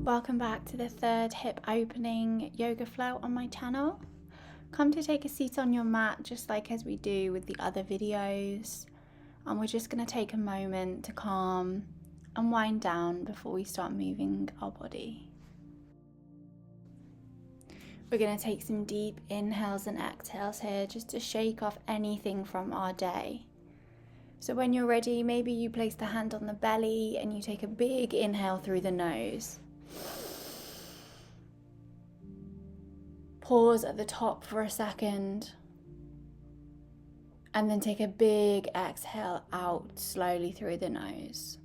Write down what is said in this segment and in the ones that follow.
Welcome back to the third hip opening yoga flow on my channel. Come to take a seat on your mat just like as we do with the other videos, and we're just going to take a moment to calm and wind down before we start moving our body. We're going to take some deep inhales and exhales here just to shake off anything from our day. So when you're ready, maybe you place the hand on the belly and you take a big inhale through the nose. Pause at the top for a second and then take a big exhale out slowly through the nose.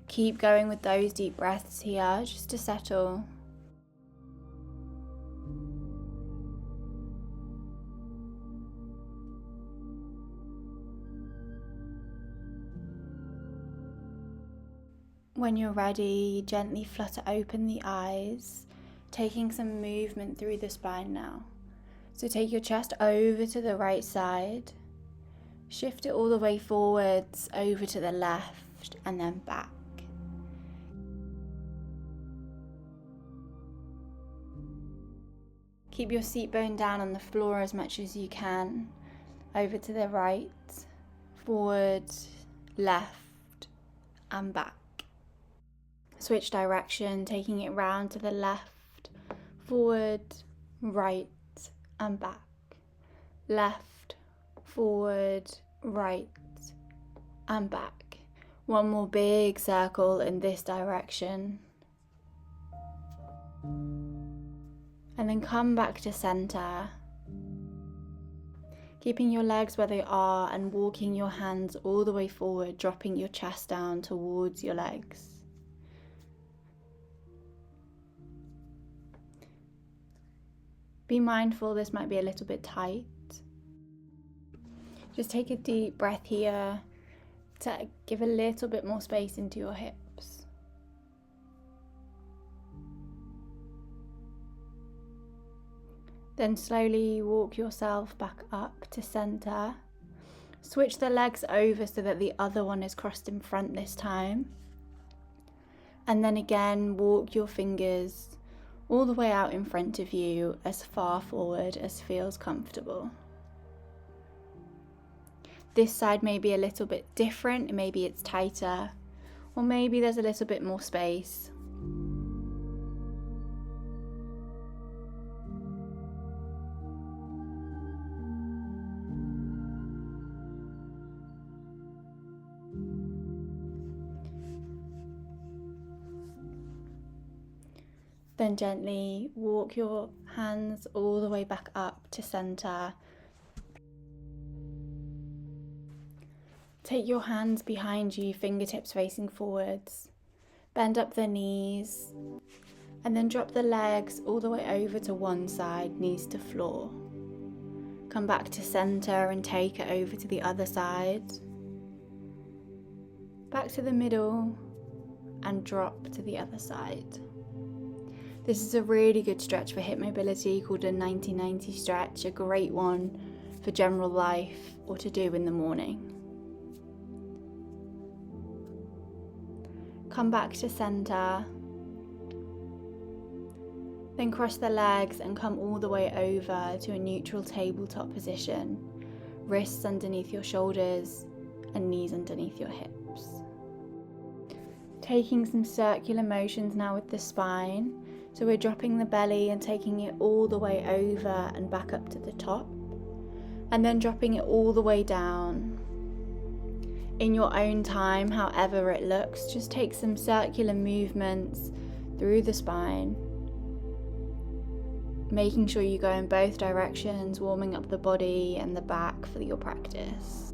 Keep going with those deep breaths here just to settle. When you're ready, gently flutter open the eyes, taking some movement through the spine now. So take your chest over to the right side, shift it all the way forwards, over to the left, and then back. Keep your seat bone down on the floor as much as you can, over to the right, forward, left, and back. Switch direction, taking it round to the left, forward, right, and back. Left, forward, right, and back. One more big circle in this direction. And then come back to center. Keeping your legs where they are and walking your hands all the way forward, dropping your chest down towards your legs. Be mindful this might be a little bit tight. Just take a deep breath here to give a little bit more space into your hips. Then slowly walk yourself back up to center. Switch the legs over so that the other one is crossed in front this time. And then again, walk your fingers all the way out in front of you, as far forward as feels comfortable. This side may be a little bit different, maybe it's tighter, or maybe there's a little bit more space. Then gently walk your hands all the way back up to center. Take your hands behind you, fingertips facing forwards. Bend up the knees and then drop the legs all the way over to one side, knees to floor. Come back to center and take it over to the other side. Back to the middle and drop to the other side. This is a really good stretch for hip mobility called a 90-90 stretch, a great one for general life or to do in the morning. Come back to center, then cross the legs and come all the way over to a neutral tabletop position, wrists underneath your shoulders and knees underneath your hips. Taking some circular motions now with the spine. So we're dropping the belly and taking it all the way over and back up to the top, and then dropping it all the way down. In your own time, however it looks, just take some circular movements through the spine, making sure you go in both directions, warming up the body and the back for your practice.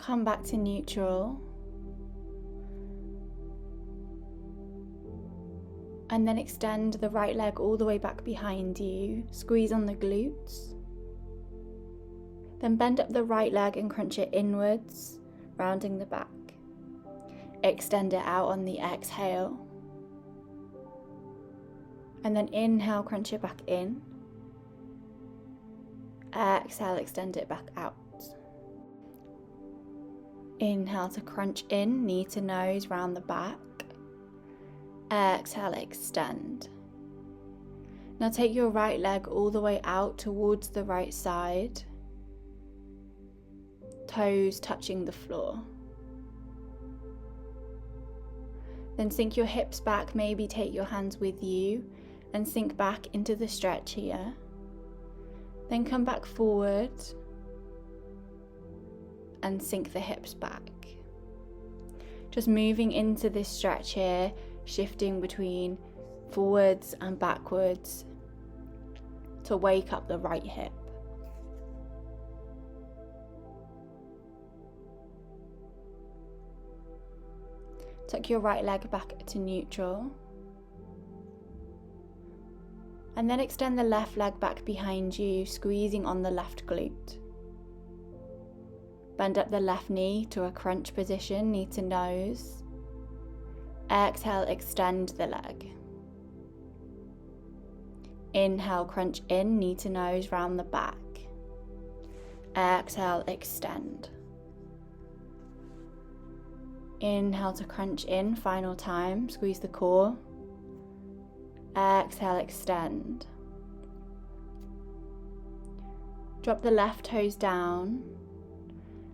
Come back to neutral, and then extend the right leg all the way back behind you, squeeze on the glutes, then bend up the right leg and crunch it inwards, rounding the back. Extend it out on the exhale. And then inhale, crunch it back in. Exhale, extend it back out. Inhale to crunch in, knee to nose, round the back. Exhale, extend. Now take your right leg all the way out towards the right side. Toes touching the floor. Then sink your hips back, maybe take your hands with you and sink back into the stretch here. Then come back forward and sink the hips back. Just moving into this stretch here, shifting between forwards and backwards to wake up the right hip. Tuck your right leg back to neutral. And then extend the left leg back behind you, squeezing on the left glute. Bend up the left knee to a crunch position, knee to nose. Exhale, extend the leg. Inhale, crunch in, knee to nose, round the back. Exhale, extend. Inhale to crunch in, final time, squeeze the core. Exhale, extend. Drop the left toes down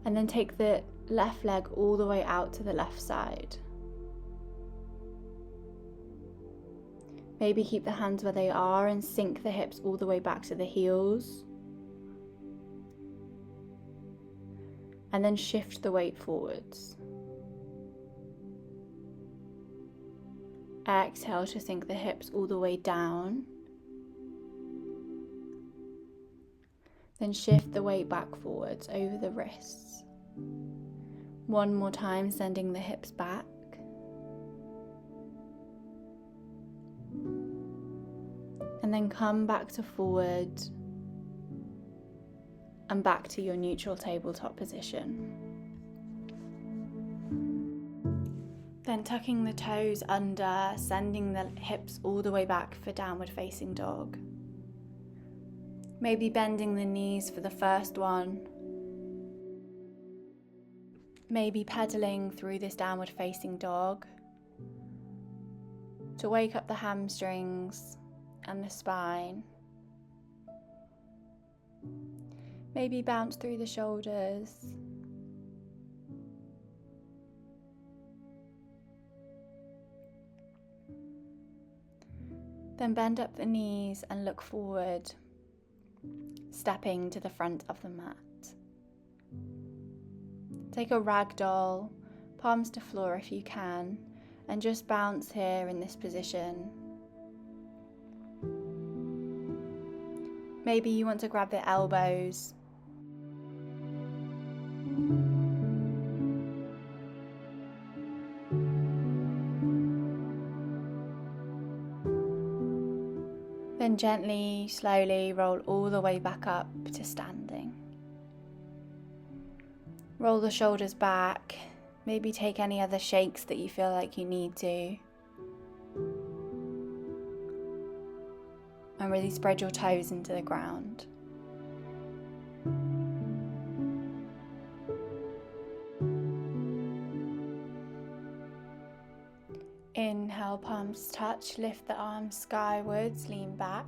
and then take the left leg all the way out to the left side. Maybe keep the hands where they are and sink the hips all the way back to the heels. And then shift the weight forwards. Exhale to sink the hips all the way down. Then shift the weight back forwards over the wrists. One more time, sending the hips back. And then come back to forward and back to your neutral tabletop position. Then tucking the toes under, sending the hips all the way back for downward facing dog. Maybe bending the knees for the first one. Maybe pedaling through this downward facing dog to wake up the hamstrings and the spine. Maybe bounce through the shoulders. Then bend up the knees and look forward, stepping to the front of the mat. Take a ragdoll, palms to floor if you can, and just bounce here in this position. Maybe you want to grab the elbows. Then gently, slowly roll all the way back up to standing. Roll the shoulders back. Maybe take any other shakes that you feel like you need to. And really spread your toes into the ground. Inhale, palms touch, lift the arms skywards, lean back.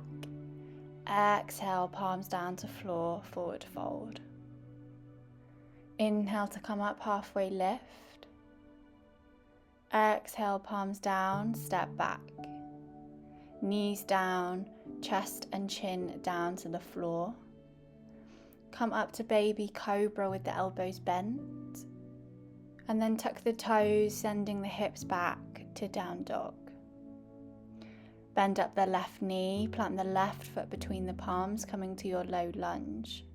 Exhale, palms down to floor, forward fold. Inhale to come up, halfway lift. Exhale, palms down, step back. Knees down, chest and chin down to the floor. Come up to baby cobra with the elbows bent. And then tuck the toes, sending the hips back to down dog. Bend up the left knee, plant the left foot between the palms, coming to your low lunge.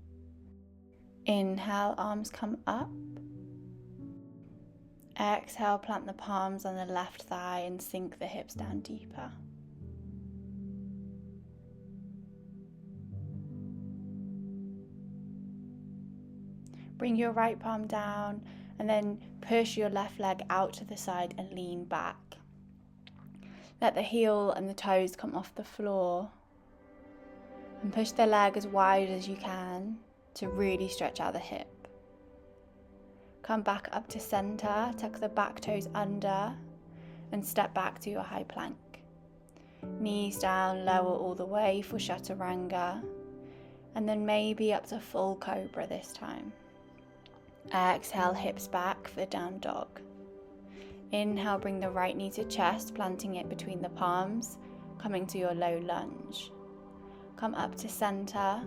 Inhale, arms come up. Exhale, plant the palms on the left thigh and sink the hips down deeper. Bring your right palm down and then push your left leg out to the side and lean back. Let the heel and the toes come off the floor and push the leg as wide as you can to really stretch out the hip. Come back up to center, tuck the back toes under and step back to your high plank. Knees down, lower all the way for chaturanga, and then maybe up to full cobra this time. Exhale, hips back for down dog. Inhale, bring the right knee to chest, planting it between the palms, coming to your low lunge. Come up to center,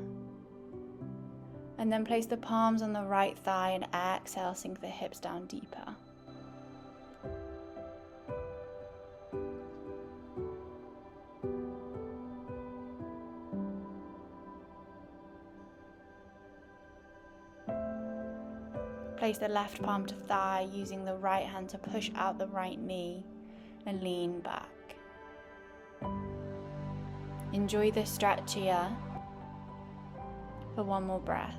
and then place the palms on the right thigh and exhale, sink the hips down deeper. Place the left palm to thigh, using the right hand to push out the right knee and lean back. Enjoy the stretch here for one more breath.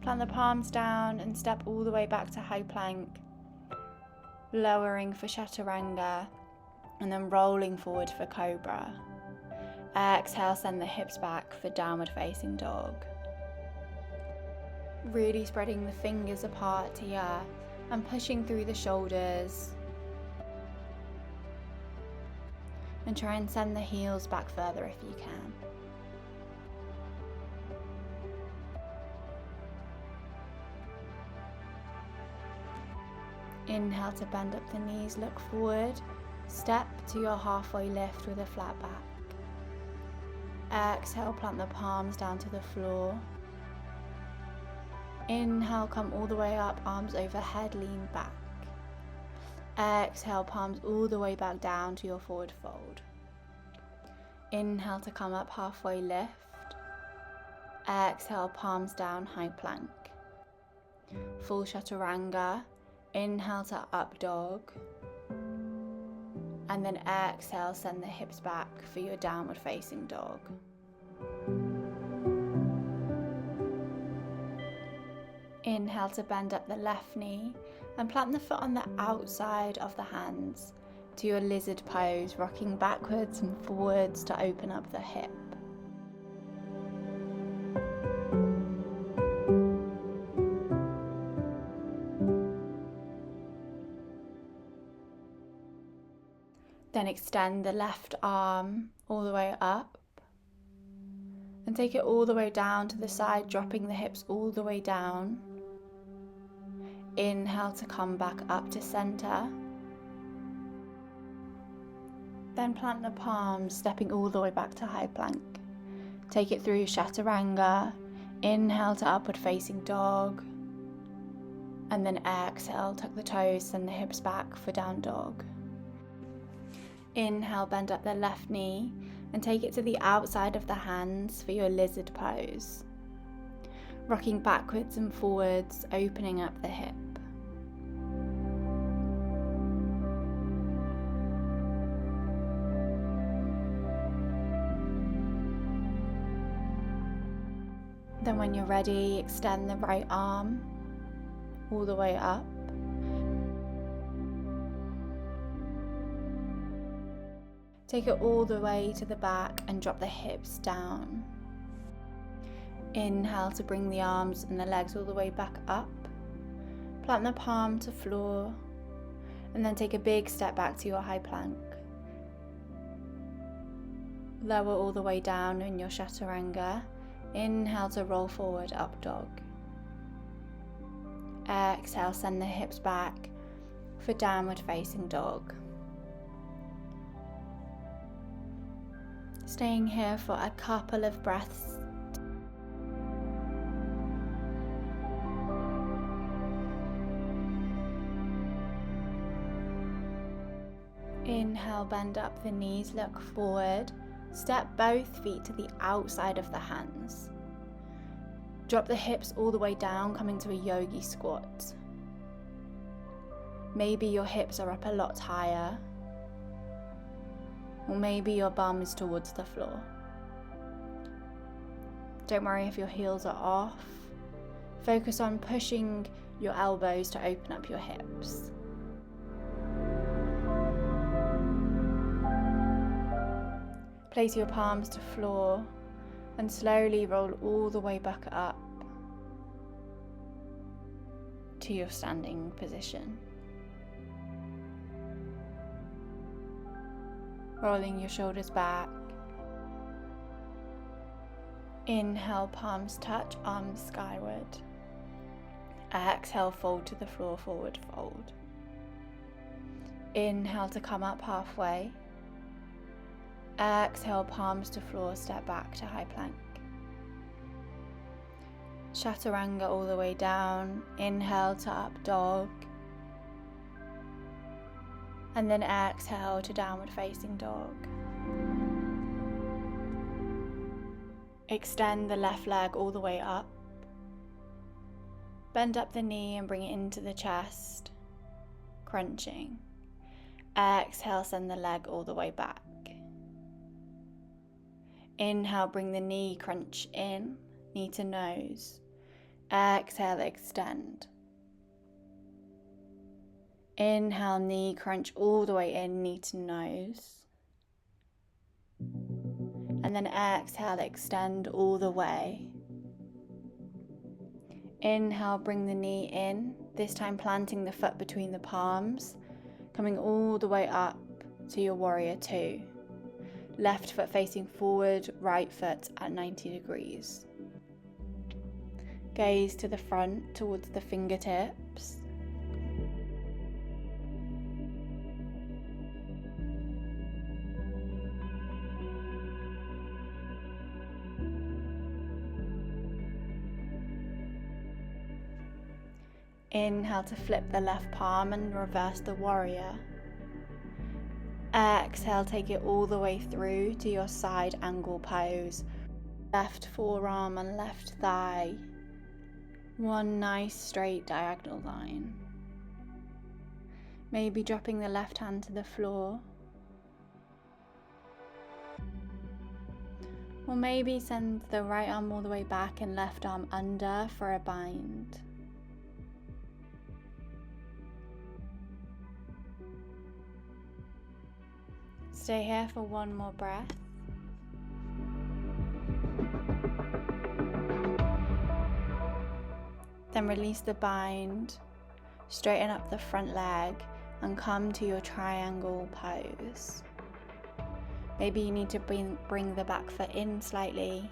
Plant the palms down and step all the way back to high plank, lowering for chaturanga, and then rolling forward for cobra. Exhale, send the hips back for downward facing dog. Really spreading the fingers apart here and pushing through the shoulders. And try and send the heels back further if you can. Inhale to bend up the knees, look forward. Step to your halfway lift with a flat back. Exhale, plant the palms down to the floor. Inhale, come all the way up, arms overhead, lean back. Exhale, palms all the way back down to your forward fold. Inhale to come up, halfway lift. Exhale, palms down, high plank. Full chaturanga. Inhale to up dog. And then exhale, send the hips back for your downward facing dog. Inhale to bend up the left knee and plant the foot on the outside of the hands to your lizard pose, rocking backwards and forwards to open up the hip. Then extend the left arm all the way up and take it all the way down to the side, dropping the hips all the way down. Inhale to come back up to center. Then plant the palms, stepping all the way back to high plank. Take it through chaturanga. Inhale to upward facing dog. And then exhale, tuck the toes, send the hips back for down dog. Inhale, bend up the left knee and take it to the outside of the hands for your lizard pose. Rocking backwards and forwards, opening up the hip. Then when you're ready, extend the right arm all the way up. Take it all the way to the back and drop the hips down. Inhale to bring the arms and the legs all the way back up. Plant the palm to floor and then take a big step back to your high plank. Lower all the way down in your chaturanga. Inhale to roll forward, up dog. Exhale, send the hips back for downward facing dog. Staying here for a couple of breaths. Inhale, bend up the knees, look forward. Step both feet to the outside of the hands. Drop the hips all the way down, coming to a yogi squat. Maybe your hips are up a lot higher. Or maybe your bum is towards the floor. Don't worry if your heels are off. Focus on pushing your elbows to open up your hips. Place your palms to floor and slowly roll all the way back up to your standing position. Rolling your shoulders back. Inhale, palms touch, arms skyward. Exhale, fold to the floor, forward fold. Inhale to come up halfway. Exhale, palms to floor, step back to high plank. Chaturanga all the way down. Inhale to up dog. And then exhale to downward facing dog. Extend the left leg all the way up. Bend up the knee and bring it into the chest, crunching. Exhale, send the leg all the way back. Inhale, bring the knee crunch in, knee to nose. Exhale, extend. Inhale, knee crunch all the way in, knee to nose. And then exhale, extend all the way. Inhale, bring the knee in, this time planting the foot between the palms, coming all the way up to your warrior two. Left foot facing forward, right foot at 90 degrees. Gaze to the front towards the fingertips. Inhale to flip the left palm and reverse the warrior. Exhale, take it all the way through to your side angle pose. Left forearm and left thigh. One nice straight diagonal line. Maybe dropping the left hand to the floor. Or maybe send the right arm all the way back and left arm under for a bind. Stay here for one more breath. Then release the bind, straighten up the front leg and come to your triangle pose. Maybe you need to bring the back foot in slightly.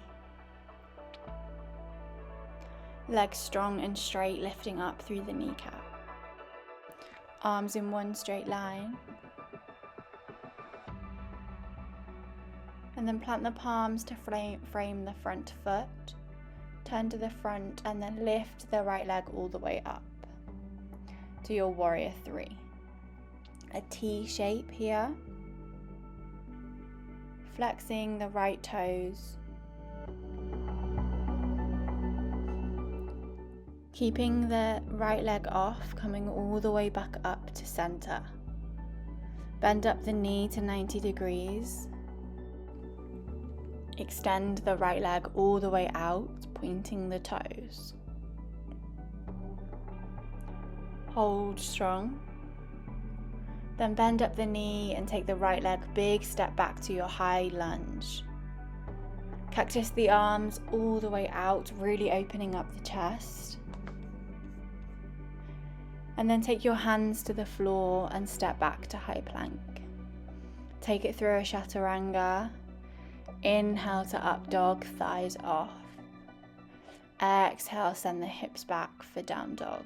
Legs strong and straight, lifting up through the kneecap. Arms in one straight line. And then plant the palms to frame the front foot. Turn to the front and then lift the right leg all the way up to your warrior three. A T shape here. Flexing the right toes. Keeping the right leg off, coming all the way back up to center. Bend up the knee to 90 degrees. Extend the right leg all the way out, pointing the toes. Hold strong. Then bend up the knee and take the right leg big step back to your high lunge. Cactus the arms all the way out, really opening up the chest. And then take your hands to the floor and step back to high plank. Take it through a chaturanga. Inhale to up dog, thighs off. Exhale, send the hips back for down dog.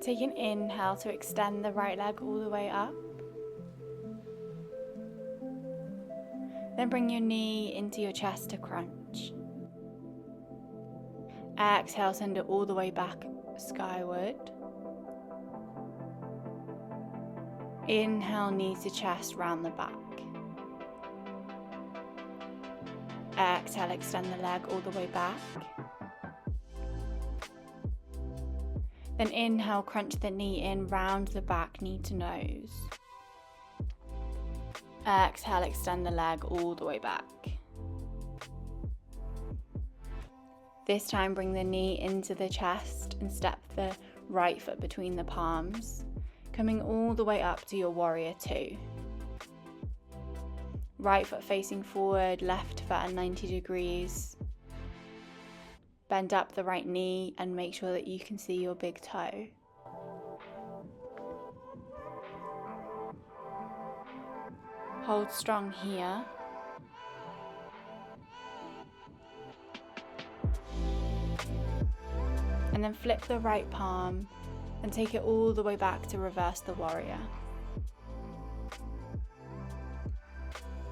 Take an inhale to extend the right leg all the way up. Then bring your knee into your chest to crunch. Exhale, send it all the way back skyward. Inhale, knee to chest, round the back. Exhale, extend the leg all the way back. Then inhale, crunch the knee in, round the back, knee to nose. Exhale, extend the leg all the way back. This time bring the knee into the chest and step the right foot between the palms, coming all the way up to your warrior two. Right foot facing forward, left foot at 90 degrees. Bend up the right knee and make sure that you can see your big toe. Hold strong here. And then flip the right palm and take it all the way back to reverse the warrior.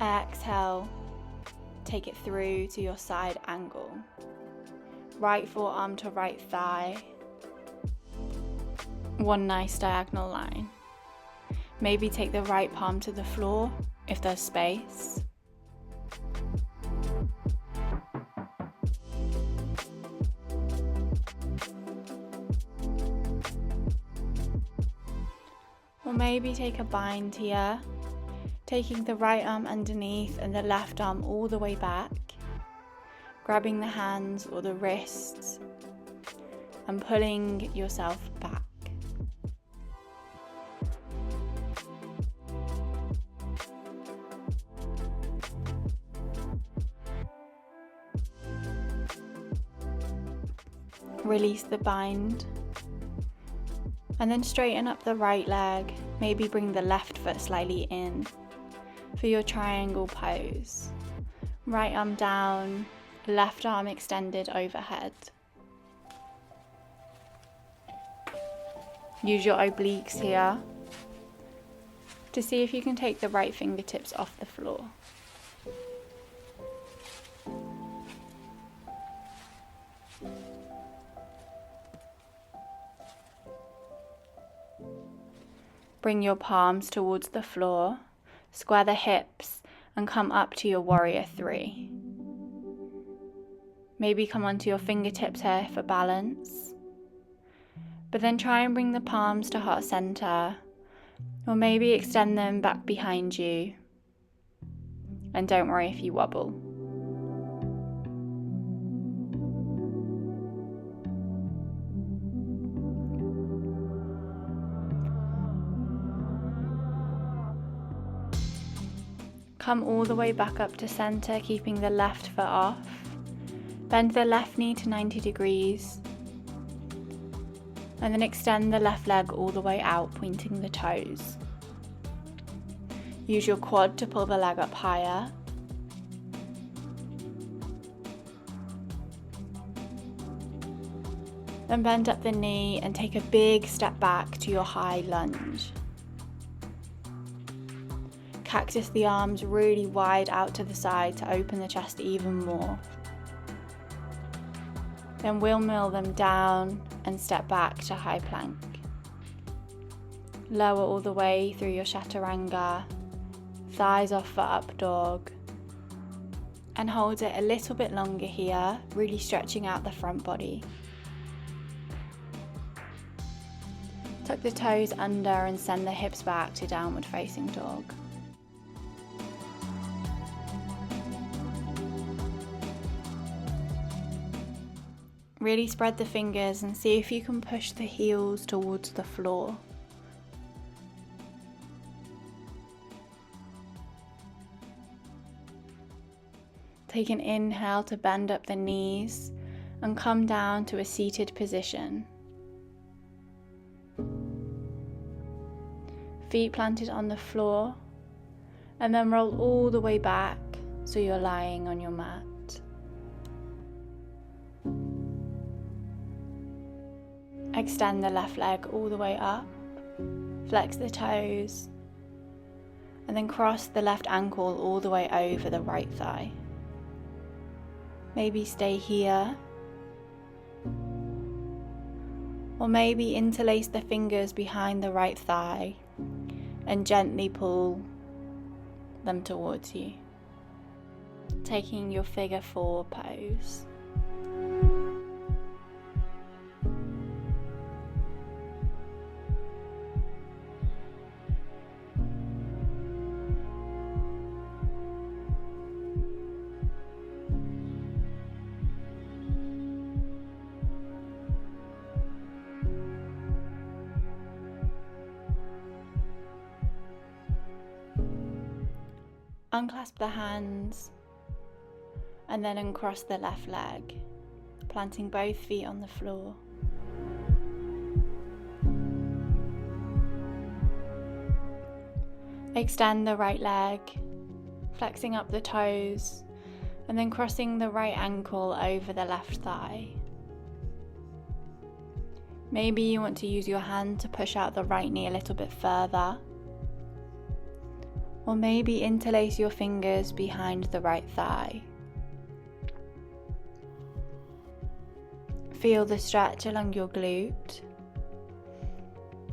Exhale, take it through to your side angle. Right forearm to right thigh. One nice diagonal line. Maybe take the right palm to the floor if there's space. Or maybe take a bind here, taking the right arm underneath and the left arm all the way back, grabbing the hands or the wrists and pulling yourself back. Release the bind. And then straighten up the right leg, maybe bring the left foot slightly in for your triangle pose. Right arm down, left arm extended overhead. Use your obliques here to see if you can take the right fingertips off the floor. Bring your palms towards the floor, square the hips and come up to your warrior three. Maybe come onto your fingertips here for balance, but then try and bring the palms to heart center, or maybe extend them back behind you, and don't worry if you wobble. Come all the way back up to center, keeping the left foot off. Bend the left knee to 90 degrees. And then extend the left leg all the way out, pointing the toes. Use your quad to pull the leg up higher. Then bend up the knee and take a big step back to your high lunge. Cactus the arms really wide out to the side to open the chest even more. Then windmill them down and step back to high plank. Lower all the way through your chaturanga, thighs off for up dog. And hold it a little bit longer here, really stretching out the front body. Tuck the toes under and send the hips back to downward facing dog. Really spread the fingers and see if you can push the heels towards the floor. Take an inhale to bend up the knees and come down to a seated position. Feet planted on the floor, and then roll all the way back so you're lying on your mat. Extend the left leg all the way up, flex the toes, and then cross the left ankle all the way over the right thigh. Maybe stay here, or maybe interlace the fingers behind the right thigh and gently pull them towards you, taking your figure 4 pose. Unclasp the hands and then uncross the left leg, planting both feet on the floor. Extend the right leg, flexing up the toes, and then crossing the right ankle over the left thigh. Maybe you want to use your hand to push out the right knee a little bit further. Or maybe interlace your fingers behind the right thigh. Feel the stretch along your glute.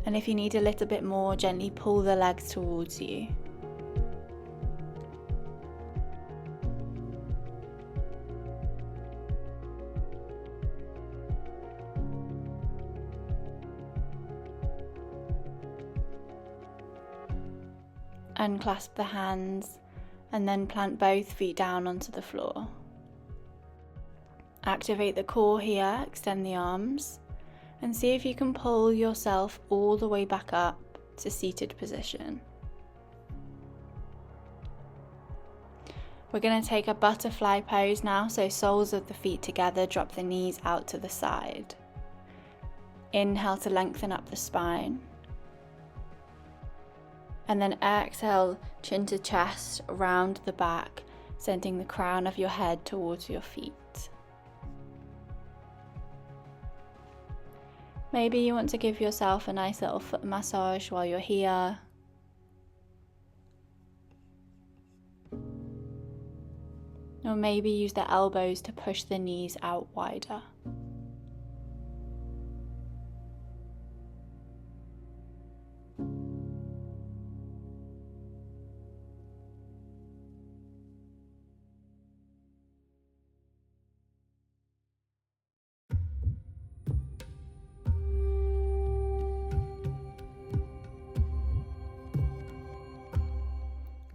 And if you need a little bit more, gently pull the legs towards you. Unclasp the hands and then plant both feet down onto the floor. Activate the core here, extend the arms, and see if you can pull yourself all the way back up to seated position. We're going to take a butterfly pose now, so soles of the feet together, drop the knees out to the side. Inhale to lengthen up the spine. And then exhale, chin to chest, round the back, sending the crown of your head towards your feet. Maybe you want to give yourself a nice little foot massage while you're here. Or maybe use the elbows to push the knees out wider.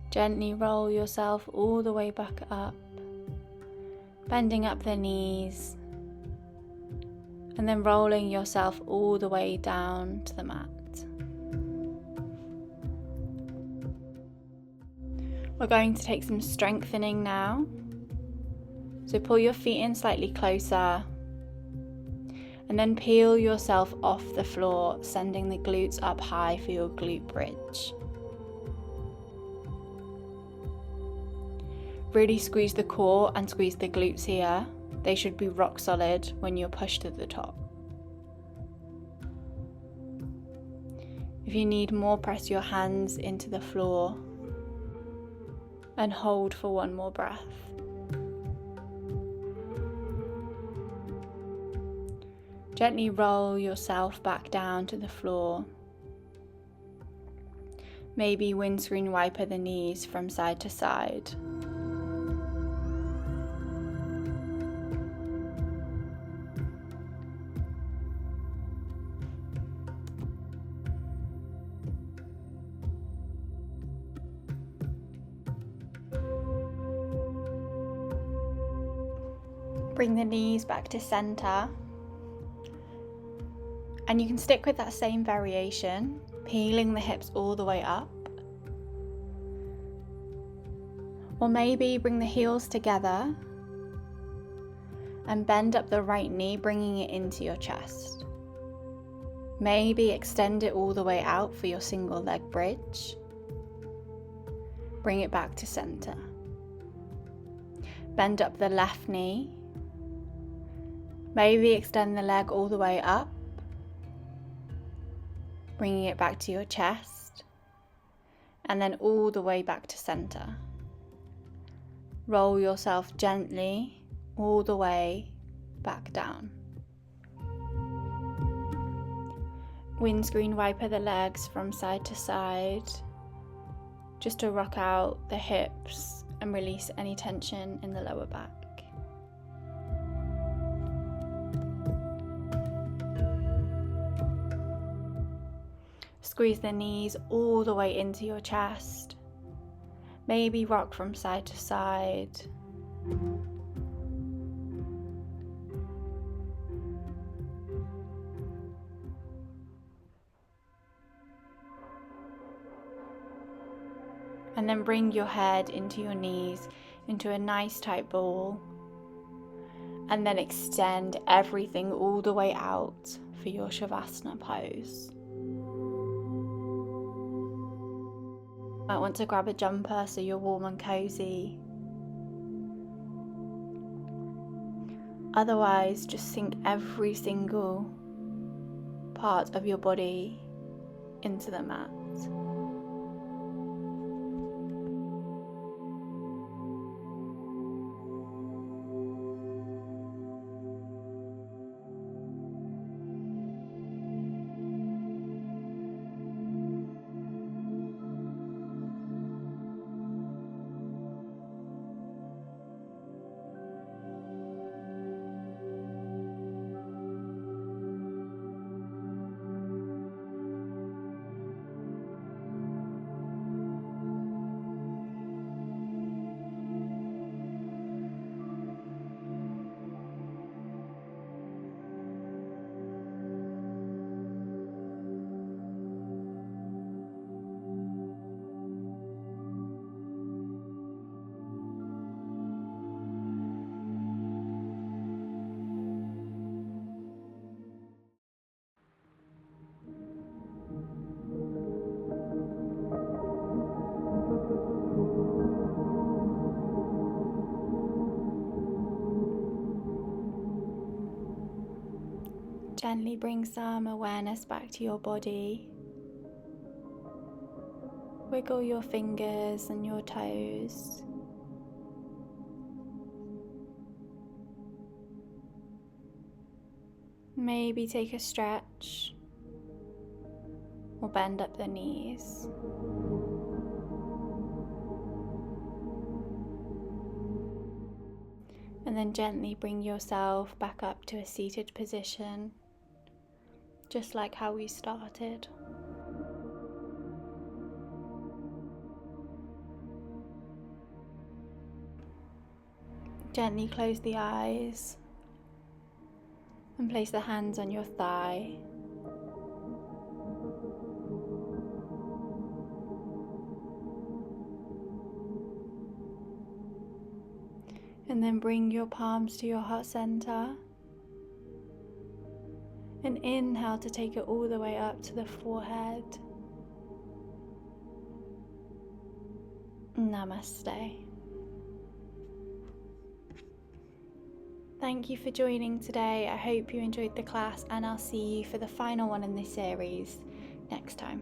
Gently roll yourself all the way back up, bending up the knees, and then rolling yourself all the way down to the mat. We're going to take some strengthening now. So pull your feet in slightly closer, and then peel yourself off the floor, sending the glutes up high for your glute bridge. Really squeeze the core and squeeze the glutes here. They should be rock solid when you're pushed to the top. If you need more, press your hands into the floor and hold for one more breath. Gently roll yourself back down to the floor. Maybe windscreen wiper the knees from side to side. Bring the knees back to center. And you can stick with that same variation, peeling the hips all the way up. Or maybe bring the heels together and bend up the right knee, bringing it into your chest. Maybe extend it all the way out for your single leg bridge. Bring it back to center. Bend up the left knee. Maybe extend the leg all the way up, bringing it back to your chest, and then all the way back to center. Roll yourself gently all the way back down. Windscreen wiper the legs from side to side, just to rock out the hips and release any tension in the lower back. Squeeze the knees all the way into your chest. Maybe rock from side to side. And then bring your head into your knees, into a nice tight ball. And then extend everything all the way out for your Shavasana pose. Might want to grab a jumper so you're warm and cozy. Otherwise, just sink every single part of your body into the mat. Gently bring some awareness back to your body. Wiggle your fingers and your toes. Maybe take a stretch or bend up the knees. And then gently bring yourself back up to a seated position, just like how we started. Gently close the eyes and place the hands on your thigh. And then bring your palms to your heart center. And inhale to take it all the way up to the forehead. Namaste. Thank you for joining today. I hope you enjoyed the class, and I'll see you for the final one in this series next time.